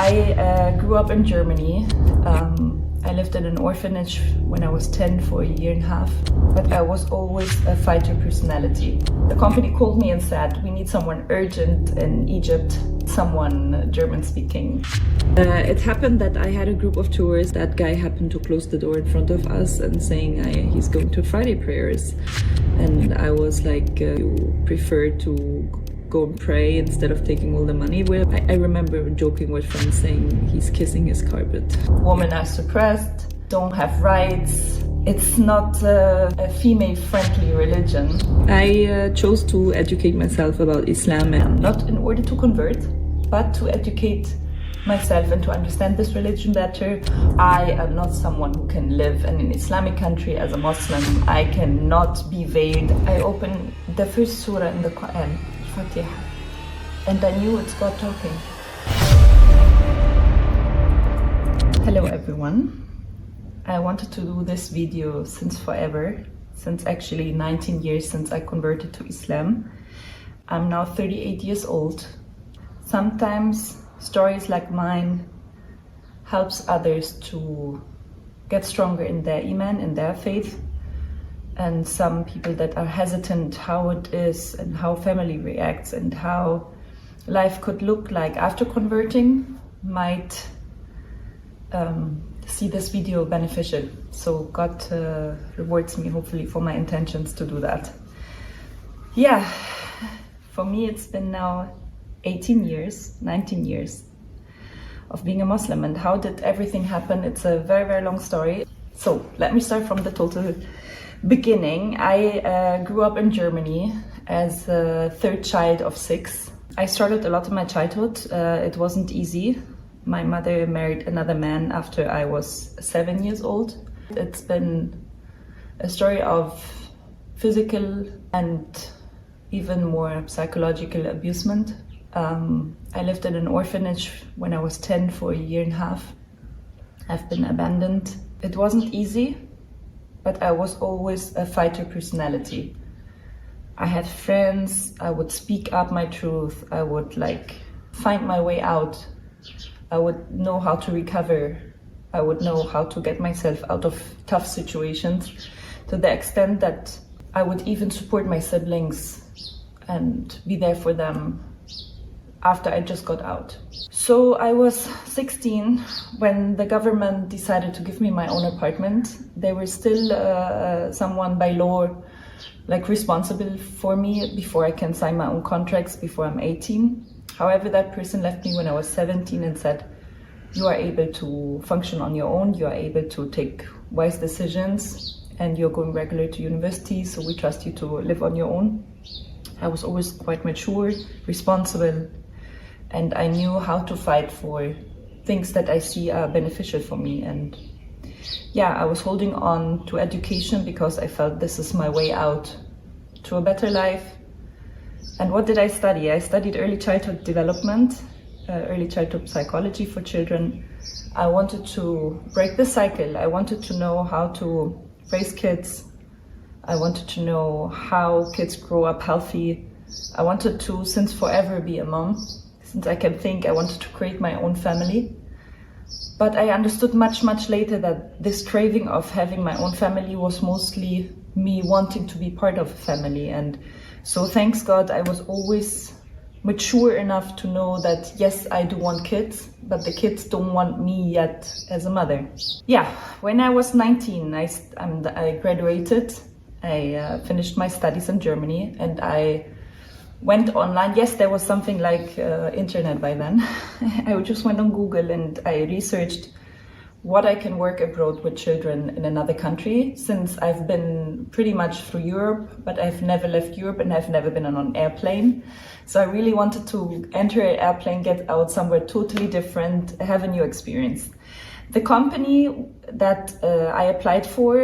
I grew up in Germany. I lived in an orphanage when I was 10 for a year and a half, but I was always a fighter personality. The company called me and said, we need someone urgent in Egypt, someone German speaking. It happened that I had a group of tourists. That guy happened to close the door in front of us and saying he's going to Friday prayers. And I was like, you prefer to go and pray instead of taking all the money? Well, I remember joking with friends saying he's kissing his carpet. Women are suppressed, don't have rights. It's not a female-friendly religion. I chose to educate myself about Islam, and not in order to convert, but to educate myself and to understand this religion better. I am not someone who can live in an Islamic country as a Muslim. I cannot be veiled. I opened the first surah in the Quran, Fatiha, and I knew it's God talking. Hello everyone. I wanted to do this video since forever, since actually 19 years since I converted to Islam. I'm now 38 years old. Sometimes stories like mine helps others to get stronger in their iman, in their faith. And some people that are hesitant how it is and how family reacts and how life could look like after converting might see this video beneficial. So God rewards me hopefully for my intentions to do that. Yeah, for me it's been now 18 years, 19 years of being a Muslim. And how did everything happen? It's a very, very long story. So let me start from the total beginning. I grew up in Germany as a third child of 6. I struggled a lot in my childhood. It wasn't easy. My mother married another man after I was 7 years old. It's been a story of physical and even more psychological abusement. I lived in an orphanage when I was 10 for a year and a half. I've been abandoned. It wasn't easy, but I was always a fighter personality. I had friends, I would speak up my truth, I would find my way out. I would know how to recover. I would know how to get myself out of tough situations, to the extent that I would even support my siblings and be there for them after I just got out. So I was 16 when the government decided to give me my own apartment. They were still someone by law responsible for me before I can sign my own contracts before I'm 18. However, that person left me when I was 17 and said, you are able to function on your own, you are able to take wise decisions, and you're going regular to university, so we trust you to live on your own. I was always quite mature, responsible, and I knew how to fight for things that I see are beneficial for me. And yeah, I was holding on to education because I felt this is my way out to a better life. And what did I study? I studied early childhood development, early childhood psychology for children. I wanted to break the cycle. I wanted to know how to raise kids. I wanted to know how kids grow up healthy. I wanted to, since forever, be a mom. Since I can think, I wanted to create my own family. But I understood much, much later that this craving of having my own family was mostly me wanting to be part of a family. And so thanks God, I was always mature enough to know that yes, I do want kids, but the kids don't want me yet as a mother. Yeah, when I was 19, I graduated. I finished my studies in Germany and I went online. Yes, there was something like internet by then. I just went on Google and I researched what I can work abroad with children in another country, since I've been pretty much through Europe, but I've never left Europe and I've never been on an airplane. So I really wanted to enter an airplane, get out somewhere totally different, have a new experience. The company that I applied for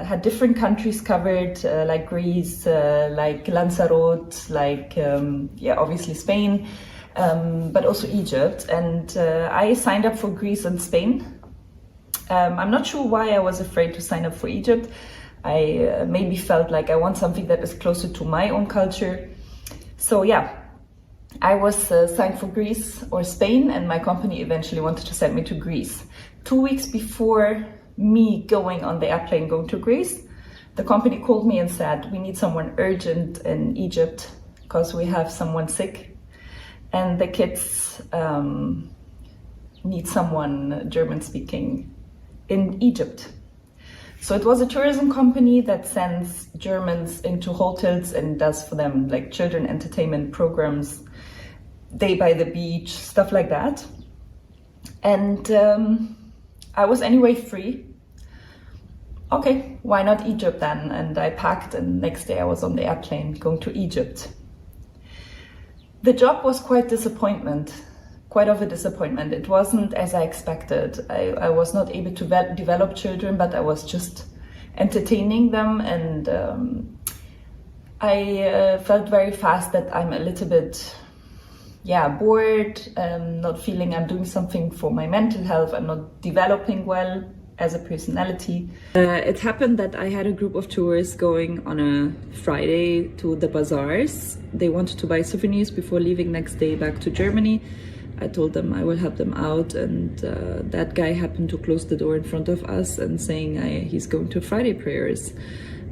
had different countries covered, like Greece, like Lanzarote, obviously Spain, but also Egypt. And I signed up for Greece and Spain. I'm not sure why I was afraid to sign up for Egypt. I maybe felt like I want something that is closer to my own culture. So yeah, I was signed for Greece or Spain, and my company eventually wanted to send me to Greece. 2 weeks before me going on the airplane going to Greece, the company called me and said, we need someone urgent in Egypt because we have someone sick, and the kids need someone German speaking in Egypt. So it was a tourism company that sends Germans into hotels and does for them like children entertainment programs, day by the beach, stuff like that. And I was anyway free. Okay, why not Egypt then? And I packed, and next day I was on the airplane going to Egypt. The job was quite of a disappointment. It wasn't as I expected. I was not able to develop children, but I was just entertaining them, and I felt very fast that I'm a little bit bored, not feeling I'm doing something for my mental health. I'm not developing well as a personality. It happened that I had a group of tourists going on a Friday to the bazaars. They wanted to buy souvenirs before leaving next day back to Germany. I told them I will help them out, and that guy happened to close the door in front of us and saying he's going to Friday prayers.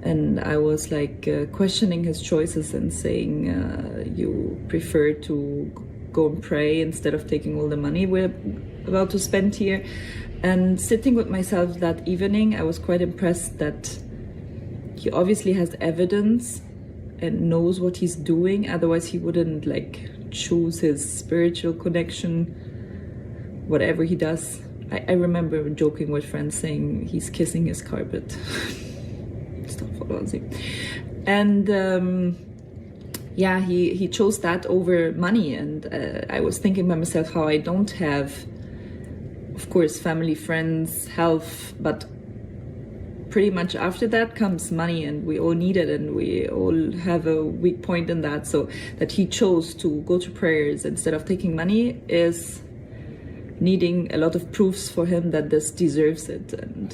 And I was like questioning his choices and saying, you prefer to go and pray instead of taking all the money we're about to spend here. And sitting with myself that evening, I was quite impressed that he obviously has evidence and knows what he's doing. Otherwise he wouldn't like choose his spiritual connection, whatever he does. I remember joking with friends saying he's kissing his carpet. And he chose that over money. And I was thinking by myself how I don't have, of course, family, friends, health, but pretty much after that comes money, and we all need it, and we all have a weak point in that. So that he chose to go to prayers instead of taking money is needing a lot of proofs for him that this deserves it. And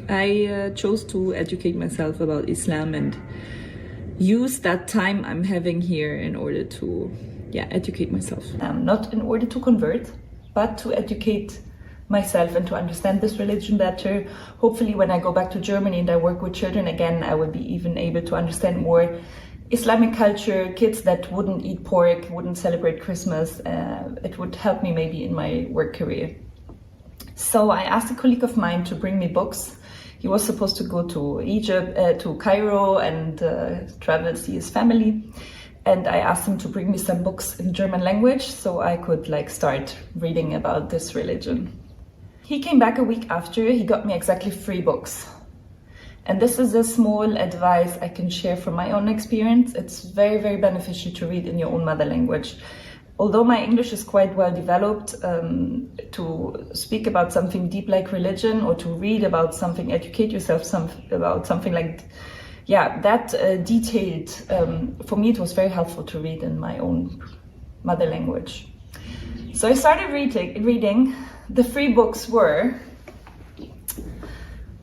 I chose to educate myself about Islam and use that time I'm having here in order to educate myself. Not in order to convert, but to educate myself and to understand this religion better. Hopefully when I go back to Germany and I work with children again, I will be even able to understand more Islamic culture, kids that wouldn't eat pork, wouldn't celebrate Christmas. It would help me maybe in my work career. So I asked a colleague of mine to bring me books. He was supposed to go to Egypt, to Cairo, and travel, see his family. And I asked him to bring me some books in German language so I could start reading about this religion. He came back a week after. He got me exactly 3 books. And this is a small advice I can share from my own experience. It's very, very beneficial to read in your own mother language. Although my English is quite well developed, to speak about something deep like religion, or to read about something, educate yourself about something like that detailed, for me it was very helpful to read in my own mother language. So I started reading. The 3 books were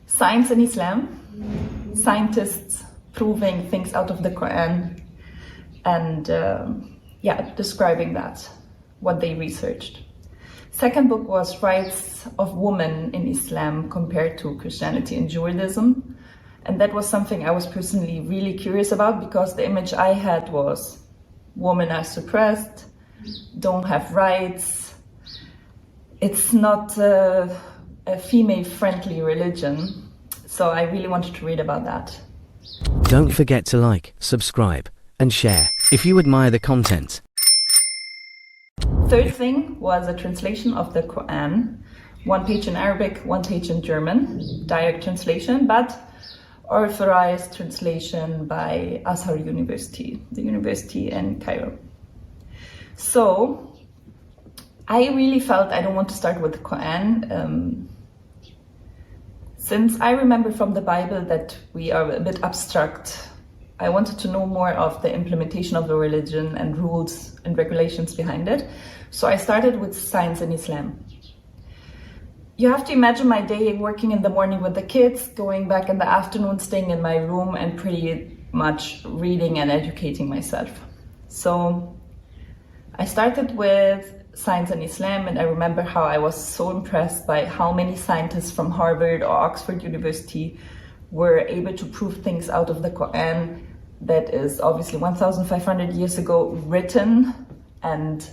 Science in Islam, scientists proving things out of the Quran, and describing that, what they researched. Second book was Rights of Women in Islam compared to Christianity and Judaism. And that was something I was personally really curious about, because the image I had was women are suppressed, don't have rights. It's not a female-friendly religion. So I really wanted to read about that. Don't forget to like, subscribe, and share if you admire the content. Third thing was a translation of the Quran. 1 page in Arabic, 1 page in German, direct translation, but authorized translation by Azhar University, the university in Cairo. So I really felt I don't want to start with the Quran. Since I remember from the Bible that we are a bit abstract, I wanted to know more of the implementation of the religion and rules and regulations behind it. So I started with Science in Islam. You have to imagine my day working in the morning with the kids, going back in the afternoon, staying in my room, and pretty much reading and educating myself. So I started with science and Islam, and I remember how I was so impressed by how many scientists from Harvard or Oxford University were able to prove things out of the Quran that is obviously 1,500 years ago written. And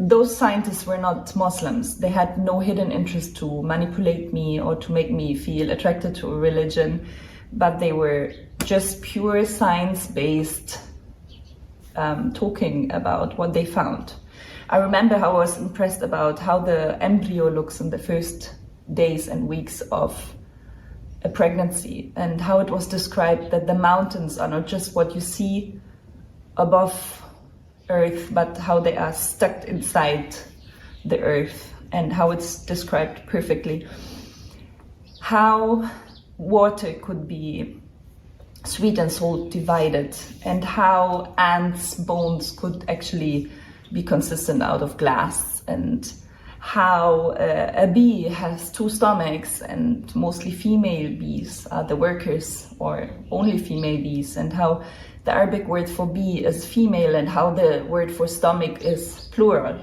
those scientists were not Muslims. They had no hidden interest to manipulate me or to make me feel attracted to a religion, but they were just pure science-based talking about what they found. I remember how I was impressed about how the embryo looks in the first days and weeks of a pregnancy, and how it was described that the mountains are not just what you see above earth, but how they are stuck inside the earth, and how it's described perfectly. How water could be sweet and salt divided, and how ants' bones could actually be consistent out of glass, and how a bee has two stomachs and mostly female bees are the workers, or only female bees, and how the Arabic word for bee is female and how the word for stomach is plural.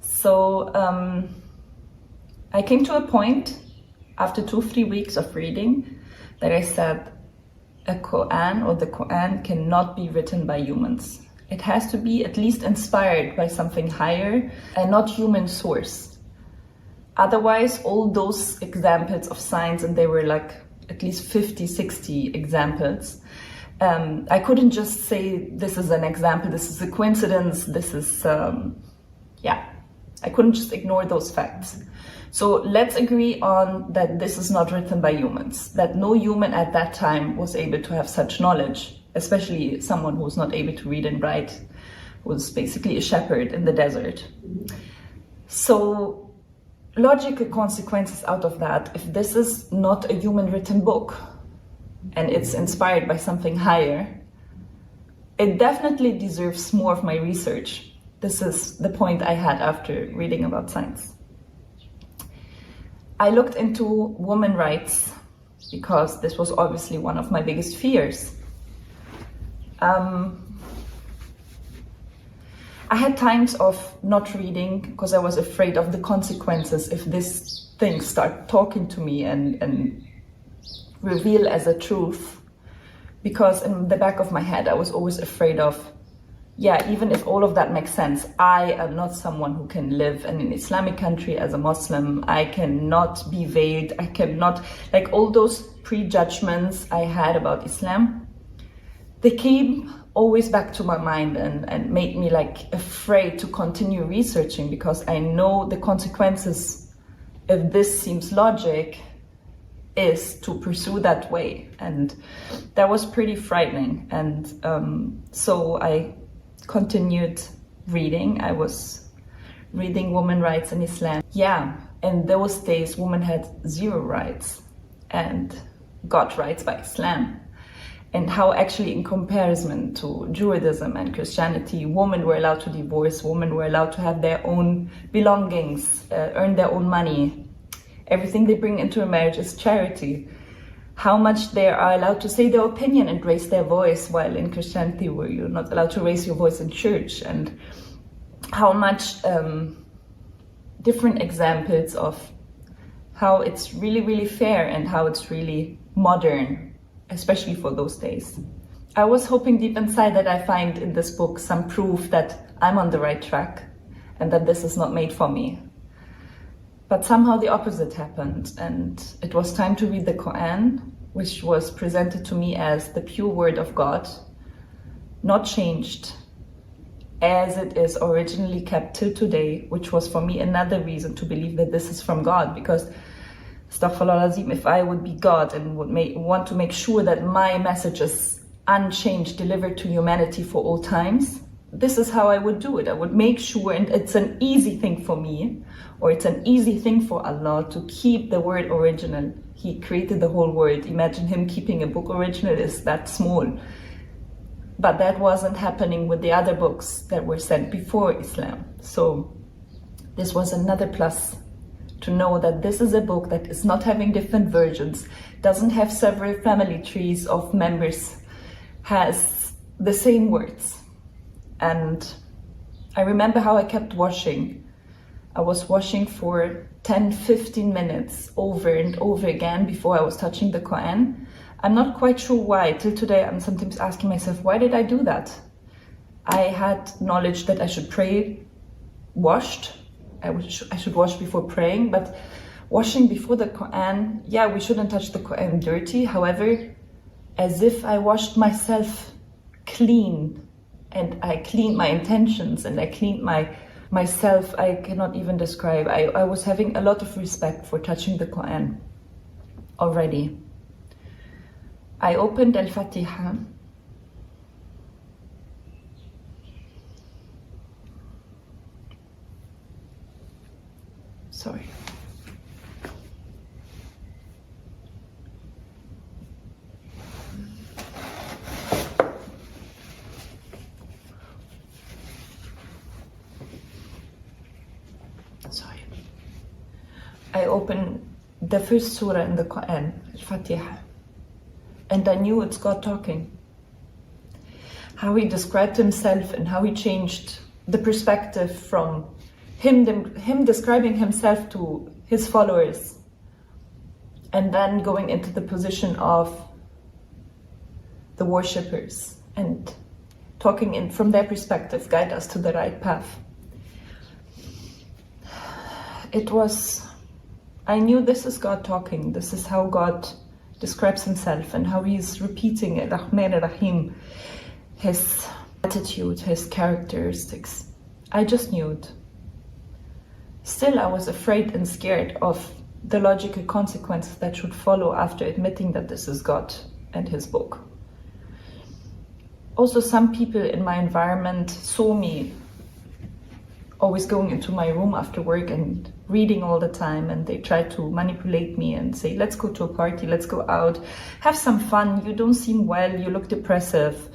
So I came to a point after 2-3 weeks of reading that I said a Quran or the Quran cannot be written by humans. It has to be at least inspired by something higher and not human source. Otherwise, all those examples of science, and they were like at least 50, 60 examples, I couldn't just say this is an example, this is a coincidence, this is, I couldn't just ignore those facts. So let's agree on that this is not written by humans, that no human at that time was able to have such knowledge, especially someone who's not able to read and write, was basically a shepherd in the desert. So logical consequences out of that, if this is not a human written book and it's inspired by something higher, it definitely deserves more of my research. This is the point I had after reading about science. I looked into women's rights because this was obviously one of my biggest fears. I had times of not reading because I was afraid of the consequences if this thing start talking to me and reveal as a truth. Because in the back of my head, I was always afraid of, even if all of that makes sense, I am not someone who can live in an Islamic country as a Muslim. I cannot be veiled. I cannot, like all those prejudgments I had about Islam, they came always back to my mind and made me like afraid to continue researching, because I know the consequences, if this seems logic, is to pursue that way. And that was pretty frightening. And so I continued reading. I was reading women's rights in Islam. In those days, women had 0 rights and got rights by Islam. And how actually in comparison to Judaism and Christianity, women were allowed to divorce, women were allowed to have their own belongings, earn their own money. Everything they bring into a marriage is charity. How much they are allowed to say their opinion and raise their voice, while in Christianity where you're not allowed to raise your voice in church. And how much different examples of how it's really, really fair and how it's really modern, especially for those days. I was hoping deep inside that I find in this book some proof that I'm on the right track and that this is not made for me. But somehow the opposite happened, and it was time to read the Quran, which was presented to me as the pure word of God, not changed, as it is originally kept till today, which was for me another reason to believe that this is from God, because Astaghfirullah Azim, if I would be God and would want to make sure that my message is unchanged, delivered to humanity for all times, this is how I would do it. I would make sure, and it's an easy thing for me, or it's an easy thing for Allah to keep the word original. He created the whole world. Imagine him keeping a book original is that small. But that wasn't happening with the other books that were sent before Islam. So this was another plus, to know that this is a book that is not having different versions, doesn't have several family trees of members, has the same words. And I remember how I kept washing. I was washing for 10-15 minutes over and over again before I was touching the Quran. I'm not quite sure why. Till today I'm sometimes asking myself, why did I do that? I had knowledge that I should pray washed. I should wash before praying, but washing before the Quran, yeah, we shouldn't touch the Quran dirty. However, as if I washed myself clean, and I cleaned my intentions, and I cleaned myself, I cannot even describe. I was having a lot of respect for touching the Quran already. I opened Al-Fatiha. Sorry. I opened the first surah in the Quran, Al-Fatiha, and I knew it's God talking. How he described himself and how he changed the perspective from him describing himself to his followers, and then going into the position of the worshippers and talking from their perspective, guide us to the right path. I knew this is God talking. This is how God describes himself and how he's repeating it, Rahman Rahim, his attitude, his characteristics. I just knew it. Still, I was afraid and scared of the logical consequences that should follow after admitting that this is God and his book. Also, some people in my environment saw me always going into my room after work and reading all the time, and they tried to manipulate me and say, let's go to a party, let's go out, have some fun, you don't seem well, you look depressive.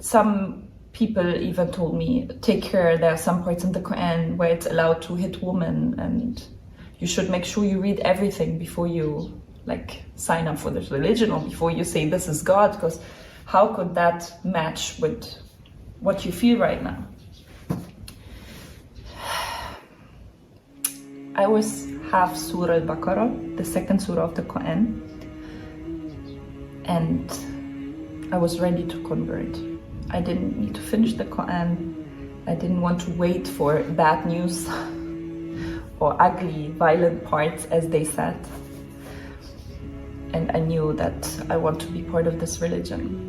Some people even told me, take care, there are some parts in the Quran where it's allowed to hit women, and you should make sure you read everything before you sign up for this religion, or before you say this is God, because how could that match with what you feel right now? I was half Surah Al-Baqarah, the second surah of the Quran, and I was ready to convert. I didn't need to finish the Quran. I didn't want to wait for bad news or ugly, violent parts, as they said. And I knew that I want to be part of this religion.